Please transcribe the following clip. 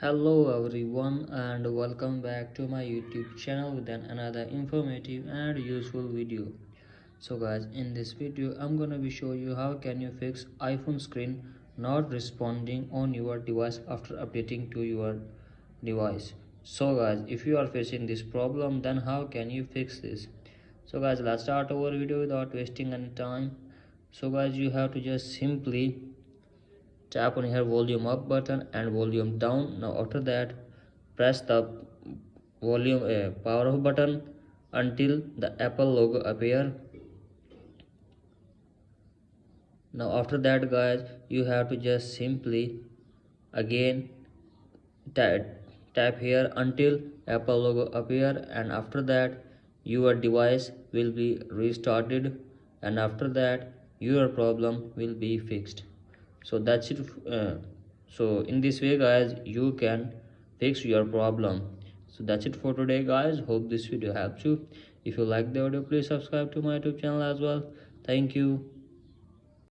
Hello everyone and welcome back to my YouTube channel with another informative and useful video. So guys, in this video I'm gonna be show you how can you fix iPhone screen not responding on your device after updating to your device. So guys, if you are facing this problem, then how can you fix this? So guys, let's start our video without wasting any time. So guys, you have to just simply tap on here volume up button and volume down. Now after that, press the volume power off button until the Apple logo appear. Now after that guys, you have to just simply again tap, tap here until Apple logo appear, and after that your device will be restarted, and after that your problem will be fixed. So that's it. So in this way guys, you can fix your problem. So that's it for today guys. Hope this video helps you. If you like the audio, please subscribe to my YouTube channel as well. Thank you.